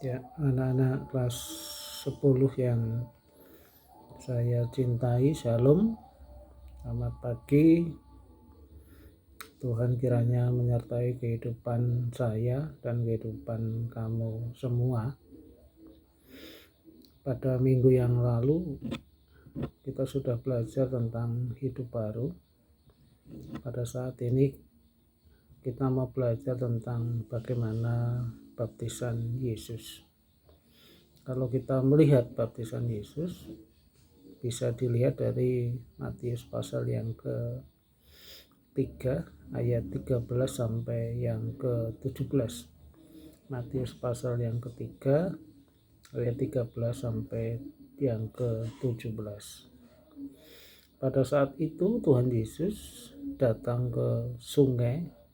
Ya, anak-anak kelas 10 yang saya cintai, Shalom. Selamat pagi. Tuhan kiranya menyertai kehidupan saya dan kehidupan kamu semua. Pada minggu yang lalu kita sudah belajar tentang hidup baru. Pada saat ini kita mau belajar tentang bagaimana baptisan Yesus. Kalau kita melihat baptisan Yesus, bisa dilihat dari Matius pasal yang ke-3 ayat 13 sampai yang ke-17. Matius pasal yang ketiga ayat 13 sampai yang ke-17. Pada saat itu Tuhan Yesus datang ke sungai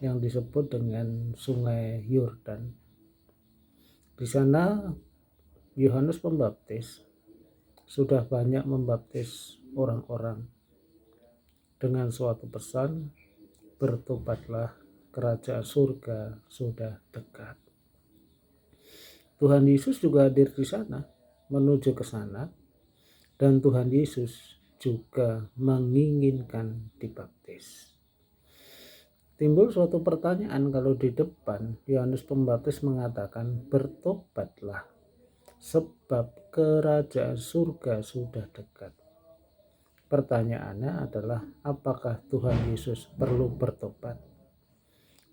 yang disebut dengan Sungai Yordan. Di sana Yohanes Pembaptis sudah banyak membaptis orang-orang dengan suatu pesan, bertobatlah, kerajaan surga sudah dekat. Tuhan Yesus juga hadir di sana, menuju ke sana, dan Tuhan Yesus juga menginginkan dibaptis. Timbul suatu pertanyaan kalau di depan Yohanes Pembaptis mengatakan bertobatlah sebab kerajaan surga sudah dekat. Pertanyaannya adalah apakah Tuhan Yesus perlu bertobat?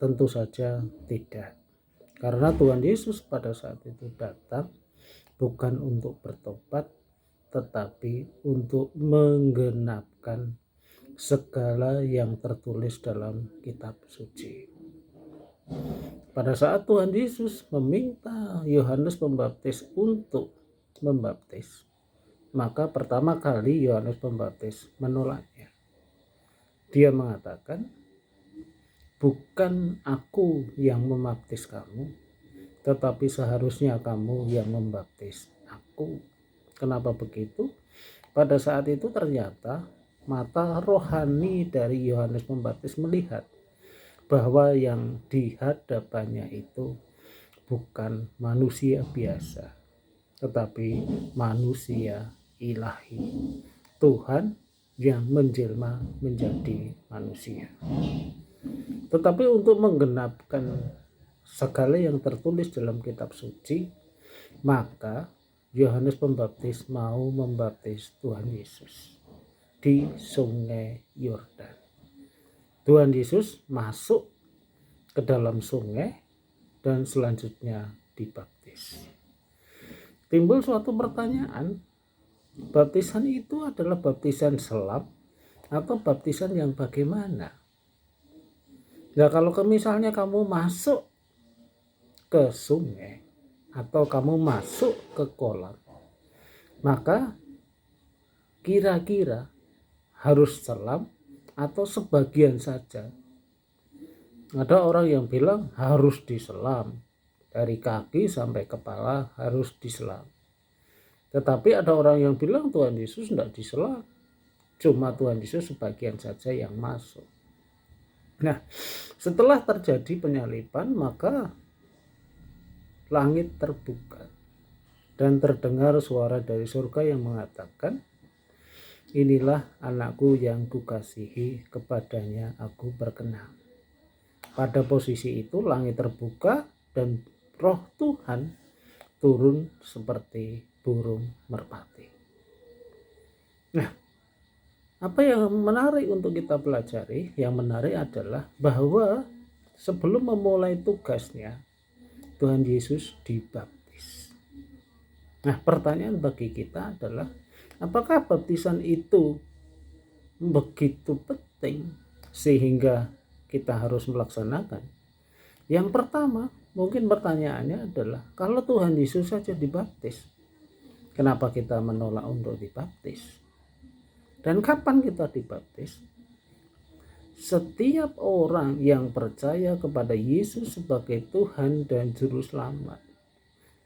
Tentu saja tidak. Karena Tuhan Yesus pada saat itu datang bukan untuk bertobat, tetapi untuk menggenapkan segala yang tertulis dalam kitab suci. Pada saat Tuhan Yesus meminta Yohanes Pembaptis untuk membaptis, maka pertama kali Yohanes Pembaptis menolaknya. Dia mengatakan, bukan aku yang membaptis kamu, tetapi seharusnya kamu yang membaptis aku. Kenapa begitu? Pada saat itu ternyata mata rohani dari Yohanes Pembaptis melihat bahwa yang di hadapannya itu bukan manusia biasa, tetapi manusia ilahi. Tuhan yang menjelma menjadi manusia. Tetapi untuk menggenapkan segala yang tertulis dalam kitab suci, maka Yohanes Pembaptis mau membaptis Tuhan Yesus di Sungai Yordan. Tuhan Yesus masuk ke dalam sungai dan selanjutnya dibaptis. Timbul suatu pertanyaan, baptisan itu adalah baptisan selam atau baptisan yang bagaimana? Nah, kalau misalnya kamu masuk ke sungai atau kamu masuk ke kolam, maka kira-kira harus selam atau sebagian saja. Ada orang yang bilang harus diselam, dari kaki sampai kepala harus diselam. Tetapi ada orang yang bilang Tuhan Yesus tidak diselam, cuma Tuhan Yesus sebagian saja yang masuk. Nah, setelah terjadi penyaliban, maka langit terbuka dan terdengar suara dari surga yang mengatakan, inilah anakku yang kukasihi, kepadanya aku berkenan. Pada posisi itu langit terbuka dan roh Tuhan turun seperti burung merpati. Nah, apa yang menarik untuk kita pelajari? Yang menarik adalah bahwa sebelum memulai tugasnya, Tuhan Yesus dibaptis. Nah, pertanyaan bagi kita adalah, apakah baptisan itu begitu penting sehingga kita harus melaksanakan? Yang pertama, mungkin pertanyaannya adalah, kalau Tuhan Yesus saja dibaptis, kenapa kita menolak untuk dibaptis? Dan kapan kita dibaptis? Setiap orang yang percaya kepada Yesus sebagai Tuhan dan Juru Selamat,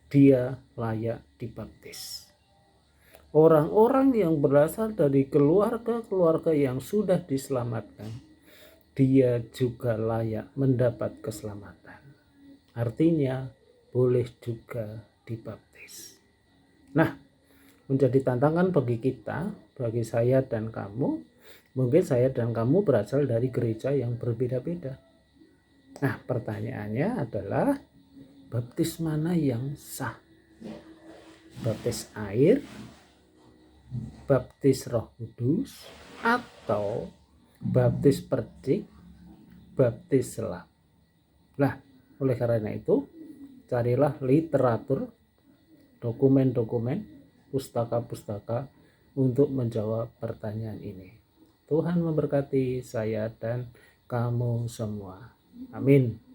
dia layak dibaptis. Orang-orang yang berasal dari keluarga-keluarga yang sudah diselamatkan, dia juga layak mendapat keselamatan. Artinya boleh juga dibaptis. Nah, menjadi tantangan bagi kita, bagi saya dan kamu. Mungkin saya dan kamu berasal dari gereja yang berbeda-beda. Nah, pertanyaannya adalah baptis mana yang sah? Baptis air, baptis Roh Kudus, atau baptis percik, baptis selam? Nah, oleh karena itu, carilah literatur, dokumen-dokumen, pustaka-pustaka untuk menjawab pertanyaan ini. Tuhan memberkati saya dan kamu semua. Amin.